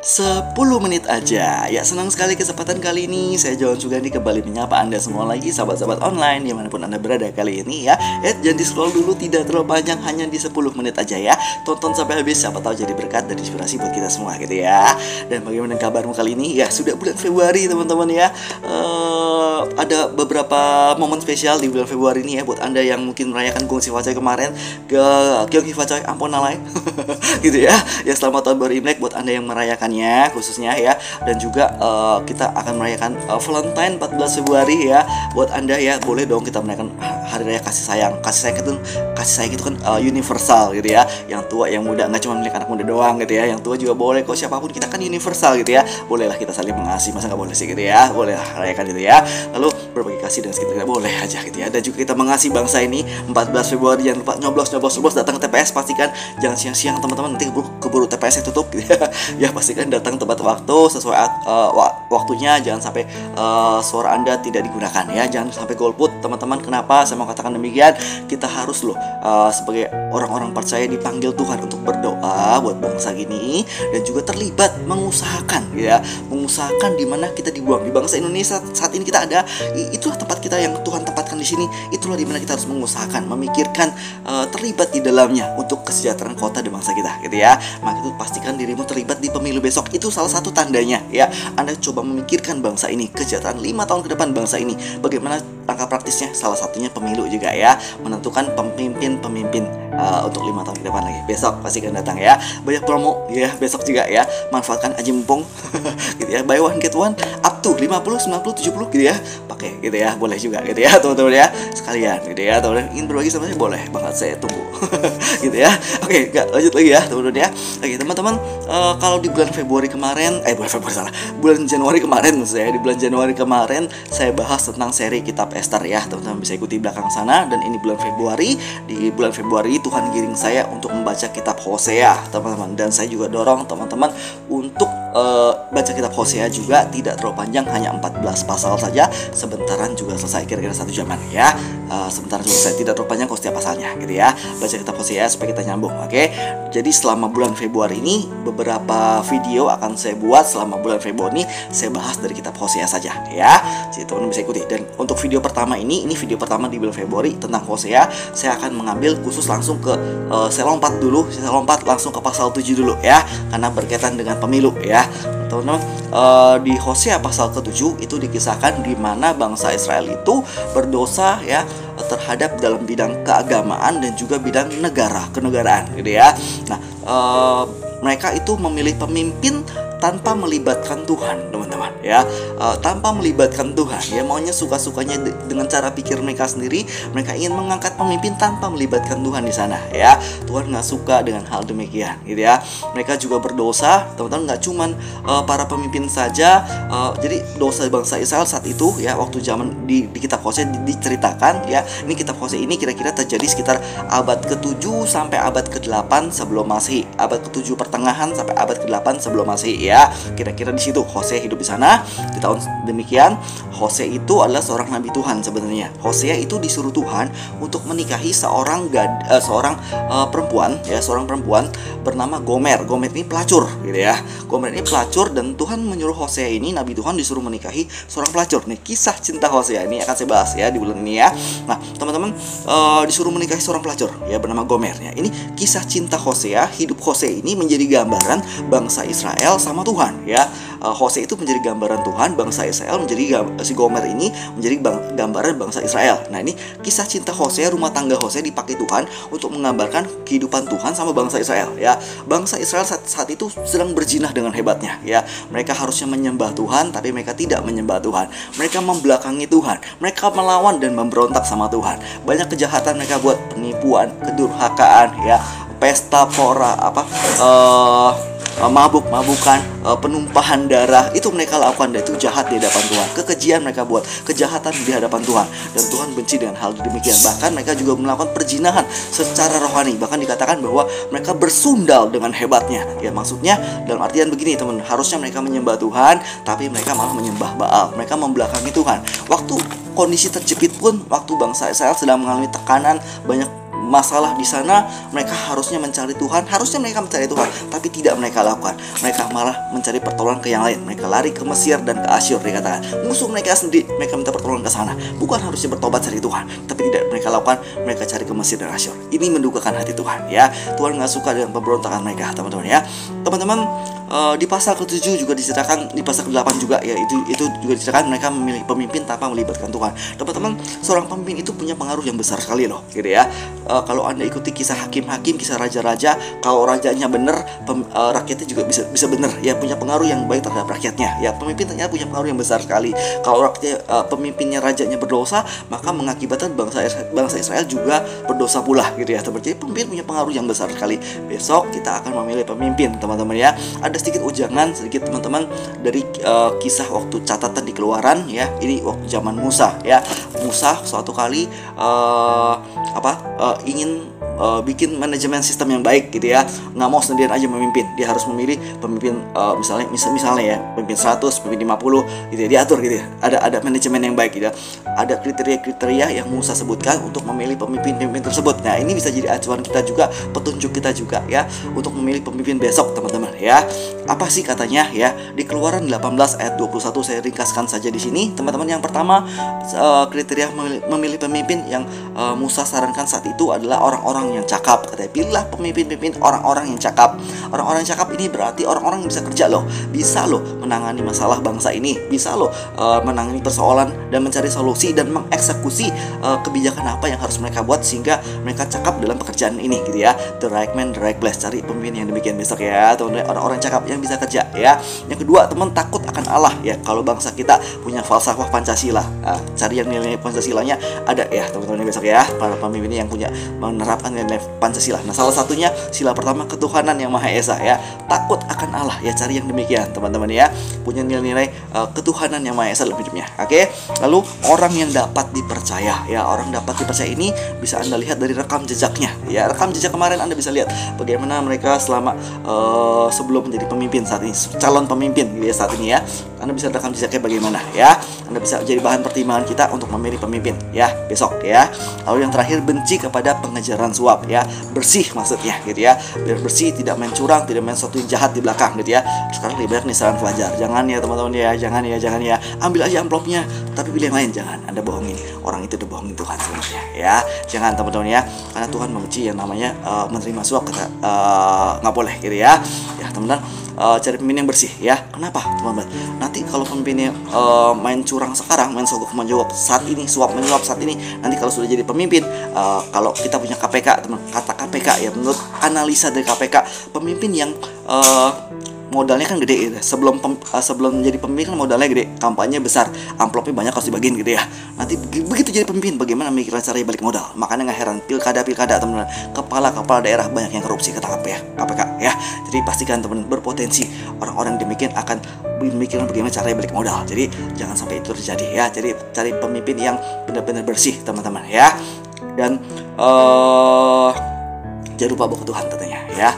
10 menit aja. Ya, senang sekali kesempatan kali ini. Saya Johan Sugandi kembali menyapa Anda semua lagi, sahabat-sahabat online dimanapun Anda berada kali ini ya. Jangan di scroll dulu, tidak terlalu panjang, hanya di 10 menit aja ya. Tonton sampai habis, siapa tahu jadi berkat dan inspirasi buat kita semua gitu ya. Dan bagaimana kabarmu kali ini? Ya, sudah bulan Februari teman-teman ya. Ada beberapa momen spesial di bulan Februari ini ya buat Anda yang mungkin merayakan Gong Si Fa Choi kemarin. Gyeong Si Fa Choi, ampun nalai. Gitu ya. Ya, selamat tahun baru Imlek buat Anda yang merayakannya khususnya ya. Dan juga kita akan merayakan Valentine 14 Februari ya. Buat Anda ya, boleh dong kita merayakan hari raya kasih sayang. Kasih sayang itu kan universal gitu ya. Yang tua yang muda, nggak cuma milik anak muda doang gitu ya. Yang tua juga boleh kok, siapapun kita kan universal gitu ya. Bolehlah kita saling mengasihi, masa nggak boleh sih gitu ya. Boleh rayakan gitu ya. Lalu berbagi kasih dan sekitar kita boleh aja gitu ya. Dan juga kita mengasihi bangsa ini 14 Februari. Jangan lupa nyoblos datang ke TPS, pastikan jangan siang-siang teman-teman, nanti keburu TPS-nya tutup gitu ya. Ya pastikan datang tepat waktu, sesuai waktunya, jangan sampai suara Anda tidak digunakan ya. Jangan sampai golput teman-teman. Kenapa saya mau katakan demikian? Kita harus loh sebagai orang-orang percaya dipanggil Tuhan untuk berdoa buat bangsa gini, dan juga terlibat mengusahakan ya, mengusahakan di mana kita dibuang. Di bangsa Indonesia saat ini kita ada, itulah tempat kita yang Tuhan tempatkan di sini. Itulah di mana kita harus mengusahakan, memikirkan, terlibat di dalamnya untuk kesejahteraan kota dan bangsa kita gitu ya. Maka itu pastikan dirimu terlibat di pemilu besok. Itu salah satu tandanya ya. Anda coba memikirkan bangsa ini, kesejahteraan 5 tahun ke depan bangsa ini. Bagaimana langkah praktisnya? Salah satunya pemilu juga ya. Menentukan pemimpin untuk 5 tahun ke depan lagi. Besok pastikan datang ya. Banyak promo ya besok juga ya. Manfaatkan aji mumpung gitu ya. Buy one get one up to 50, 90, 70 gitu ya. Pakai gitu ya. Boleh juga gitu ya teman-teman ya. Sekalian gitu ya. Teman-teman ingin berbagi sama saya boleh banget, saya tunggu. Gitu ya. Oke, lanjut lagi ya teman-teman ya. Oke teman-teman, kalau di bulan Februari kemarin, bulan Januari kemarin maksud saya, di bulan Januari kemarin saya bahas tentang seri kitab Ester ya. Teman-teman bisa ikuti belakang sana. Dan ini bulan Februari. Di bulan Februari Tuhan giring saya untuk membaca kitab Hosea teman-teman. Dan saya juga dorong teman-teman untuk baca kitab Hosea juga tidak terlalu panjang, hanya 14 pasal saja. Sebentaran juga selesai, kira-kira 1 jaman ya. Sebentar juga selesai, tidak terlalu panjang kok setiap pasalnya gitu ya. Baca kitab Hosea supaya kita nyambung. Oke. Jadi selama bulan Februari ini beberapa video akan saya buat. Selama bulan Februari ini saya bahas dari kitab Hosea saja ya. Jadi teman-teman bisa ikuti. Dan untuk video pertama ini video pertama di bulan Februari tentang Hosea. Saya akan mengambil khusus langsung ke saya lompat langsung ke pasal 7 dulu ya, karena berkaitan dengan pemilu ya. Teman-teman, di Hosea pasal ke-7 itu dikisahkan di mana bangsa Israel itu berdosa ya terhadap dalam bidang keagamaan dan juga bidang kenegaraan gitu ya. Nah, mereka itu memilih pemimpin tanpa melibatkan Tuhan teman-teman ya, tanpa melibatkan Tuhan ya, maunya suka-sukanya dengan cara pikir mereka sendiri. Mereka ingin mengangkat pemimpin tanpa melibatkan Tuhan di sana ya. Tuhan nggak suka dengan hal demikian gitu ya. Mereka juga berdosa teman-teman, nggak cuman para pemimpin saja. Jadi dosa bangsa Israel saat itu ya, waktu zaman di kitab Hosea diceritakan ya. Ini kitab Hosea ini kira-kira terjadi sekitar abad ke-7 sampai abad ke-8 sebelum Masehi. Abad ke-7 pertengahan sampai abad ke-8 sebelum Masehi ya. Kira-kira di situ Hosea hidup di sana di tahun demikian. Hosea itu adalah seorang nabi Tuhan sebenarnya. Hosea itu disuruh Tuhan untuk menikahi seorang perempuan ya, seorang perempuan bernama Gomer. Gomer ini pelacur gitu ya. Gomer ini pelacur, dan Tuhan menyuruh Hosea ini, nabi Tuhan, disuruh menikahi seorang pelacur. Nih kisah cinta Hosea ini akan saya bahas ya di bulan ini ya. Nah teman-teman, disuruh menikahi seorang pelacur ya bernama Gomer ya. Ini kisah cinta Hosea. Hidup Hosea ini menjadi gambaran bangsa Israel sama Tuhan ya. Hosea itu menjadi gambaran Tuhan, bangsa Israel menjadi si Gomer ini menjadi gambaran bangsa Israel. Nah ini kisah cinta Hosea, rumah tangga Hosea dipakai Tuhan untuk menggambarkan kehidupan Tuhan sama bangsa Israel ya. Bangsa Israel saat itu sedang berzinah dengan hebatnya ya. Mereka harusnya menyembah Tuhan, tapi mereka tidak menyembah Tuhan. Mereka membelakangi Tuhan. Mereka melawan dan memberontak sama Tuhan. Banyak kejahatan mereka buat, penipuan, kedurhakaan ya, pesta pora, mabuk-mabukan, penumpahan darah, itu mereka lakukan, dan itu jahat di hadapan Tuhan. Kekejian mereka buat, kejahatan di hadapan Tuhan, dan Tuhan benci dengan hal demikian. Bahkan mereka juga melakukan perzinahan secara rohani. Bahkan dikatakan bahwa mereka bersundal dengan hebatnya ya. Maksudnya dalam artian begini teman, harusnya mereka menyembah Tuhan, tapi mereka malah menyembah Baal. Mereka membelakangi Tuhan. Waktu kondisi terjepit pun, waktu bangsa Israel sedang mengalami tekanan, banyak masalah di sana, mereka harusnya mencari Tuhan, tapi tidak mereka lakukan. Mereka malah mencari pertolongan ke yang lain. Mereka lari ke Mesir dan ke Asyur, dikatakan musuh mereka sendiri. Mereka minta pertolongan ke sana, bukan harusnya bertobat cari Tuhan, tapi tidak mereka lakukan. Mereka cari ke Mesir dan Asyur. Ini mendukakan hati Tuhan ya. Tuhan nggak suka dengan pemberontakan mereka, teman-teman ya. Teman-teman, di pasal ke-7 juga diceritakan, di pasal ke-8 juga ya, itu juga diceritakan mereka memilih pemimpin tanpa melibatkan Tuhan. Teman-teman, seorang pemimpin itu punya pengaruh yang besar sekali loh, gitu ya. Kalau Anda ikuti kisah hakim-hakim, kisah raja-raja, kalau rajanya benar, rakyatnya juga bisa benar ya, punya pengaruh yang baik terhadap rakyatnya. Ya, pemimpin ternyata punya pengaruh yang besar sekali. Kalau pemimpinnya, rajanya berdosa, maka mengakibatkan bangsa Israel juga berdosa pula, gitu ya. Jadi pemimpin punya pengaruh yang besar sekali. Besok kita akan memilih pemimpin, teman-teman ya. Ada sedikit ujangan sedikit teman-teman dari kisah waktu catatan di Keluaran ya. Ini waktu zaman Musa ya. Musa suatu kali ingin bikin manajemen sistem yang baik gitu ya, nggak mau sendirian aja memimpin. Dia harus memilih pemimpin, misalnya ya, pemimpin 100, pemimpin 50 gitu ya, diatur gitu ya. Ada manajemen yang baik gitu ya. Ada kriteria-kriteria yang Musa sebutkan untuk memilih pemimpin tersebut. Nah, ini bisa jadi acuan kita juga, petunjuk kita juga ya, untuk memilih pemimpin besok, teman-teman ya. Apa sih katanya ya? Di Keluaran 18 ayat 21 saya ringkaskan saja di sini, teman-teman. Yang pertama, kriteria memilih pemimpin yang Musa sarankan saat itu adalah orang-orang yang cakap. Katanya, pilihlah pemimpin orang-orang yang cakap. Orang-orang yang cakap ini berarti orang-orang yang bisa kerja loh, bisa loh menangani masalah bangsa ini, bisa loh menangani persoalan dan mencari solusi dan mengeksekusi kebijakan apa yang harus mereka buat sehingga mereka cakap dalam pekerjaan ini gitu ya. The right man, the right place. Cari pemimpin yang demikian besok ya, teman-teman. Orang-orang cakap yang bisa kerja ya. Yang kedua, teman, takut akan Allah ya. Kalau bangsa kita punya falsafah Pancasila, cari yang nilai Pancasilanya ada ya, teman-teman, besok ya. Para pemimpin yang punya menerapkan nilai Pancasila. Nah, salah satunya sila pertama ketuhanan yang Maha Esa ya. Takut akan Allah ya, cari yang demikian, teman-teman ya. Punya nilai-nilai ketuhanan yang Maha Esa dalam hidupnya. Oke. Lalu orang yang dapat dipercaya ya. Orang dapat dipercaya ini bisa Anda lihat dari rekam jejaknya ya. Rekam jejak kemarin Anda bisa lihat bagaimana mereka selama sebelum menjadi pemimpin saat ini, calon pemimpin gitu ya, saat ini ya. Anda bisa rekam jejaknya bagaimana ya. Anda bisa jadi bahan pertimbangan kita untuk memilih pemimpin ya besok ya. Lalu yang terakhir, benci kepada pengejaran suap ya. Bersih maksudnya gitu ya. Biar bersih, tidak main curang, tidak main sesuatu yang jahat di belakang gitu ya. Sekarang lebih banyak nih saran pelajar. Jangan ya, teman-teman ya, jangan ya. Ambil aja amplopnya, tapi pilih yang lain, jangan. Anda bohongin orang itu, udah bohongin Tuhan sebenarnya ya. Jangan, teman-teman ya. Karena Tuhan membenci yang namanya menerima suap, kata nggak boleh gitu ya. Ya, teman-teman, cari pemimpin yang bersih ya. Kenapa, teman-teman? Nanti kalau pemimpinnya main curang sekarang, main sogok menjawab saat ini, suap menyuap saat ini, nanti kalau sudah jadi pemimpin, kalau kita punya KPK, teman, kata KPK ya, menurut analisa dari KPK, pemimpin yang modalnya kan gede gitu. Sebelum menjadi pemimpin kan modalnya gede, kampanye besar, amplopnya banyak harus dibagiin gitu ya. Nanti begitu jadi pemimpin, bagaimana mikirin caranya balik modal? Makanya nggak heran pilkada teman-teman, kepala daerah banyak yang korupsi, kata KPK ya. Jadi pastikan, teman, berpotensi orang-orang demikian akan memikirkan bagaimana caranya balik modal. Jadi jangan sampai itu terjadi ya. Jadi cari pemimpin yang benar-benar bersih, teman-teman ya. Dan jangan lupa bawa ke Tuhan tentunya ya.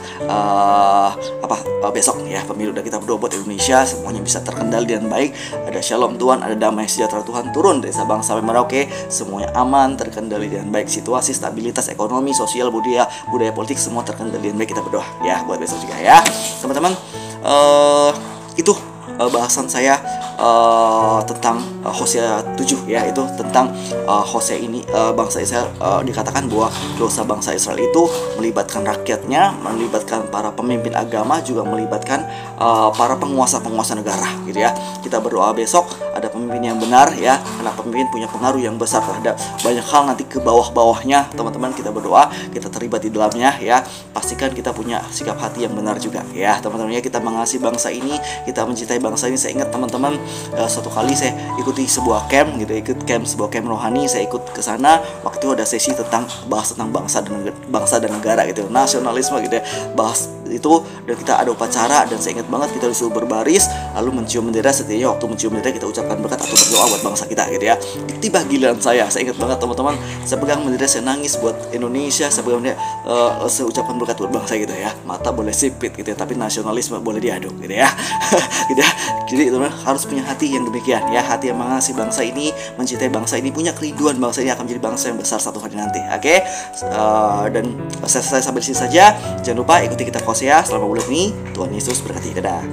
Besok ya pemilu udah kita berdoa buat Indonesia semuanya bisa terkendali dengan baik. Ada shalom Tuhan, ada damai sejahtera Tuhan turun dari Sabang sampai Merauke, semuanya aman, terkendali dengan baik. Situasi, stabilitas ekonomi, sosial, budaya politik semua terkendali dengan baik. Kita berdoa ya buat besok juga ya, teman-teman. Itu bahasan saya tentang Hosea 7 ya. Itu tentang Hosea ini, bangsa Israel, dikatakan bahwa dosa bangsa Israel itu melibatkan rakyatnya, melibatkan para pemimpin agama, juga melibatkan para penguasa negara gitu ya. Kita berdoa besok ada pemimpin yang benar ya, karena pemimpin punya pengaruh yang besar terhadap banyak hal nanti ke bawah-bawahnya, teman-teman. Kita berdoa kita terlibat di dalamnya ya. Pastikan kita punya sikap hati yang benar juga ya, teman-teman ya. Kita mengasihi bangsa ini, kita mencintai bangsa ini. Saya ingat, teman-teman, suatu kali saya ikuti sebuah camp gitu, sebuah camp rohani. Saya ikut ke sana, waktu itu ada sesi bahas tentang bangsa dan negara gitu, nasionalisme gitu ya, bahas itu, dan kita ada upacara, dan saya ingat banget kita disuruh berbaris lalu mencium bendera. Setiap waktu mencium bendera kita ucapkan berkat atau berdoa buat bangsa kita gitu ya. Tiba giliran saya ingat banget teman-teman, saya pegang bendera, saya nangis buat Indonesia, saya pegang bendera, saya ucapkan berkat buat bangsa gitu ya. Mata boleh sipit gitu ya, tapi nasionalisme boleh diaduk gitu ya. Gitu ya. Jadi teman-teman harus punya hati yang demikian ya, hati yang mengasihi bangsa ini, mencintai bangsa ini, punya kerinduan bangsa ini akan menjadi bangsa yang besar satu hari nanti. Oke? Dan saya sampai di sini saja. Jangan lupa ikuti kita Hosea selama bulan ini. Tuhan Yesus berkati. Dadah.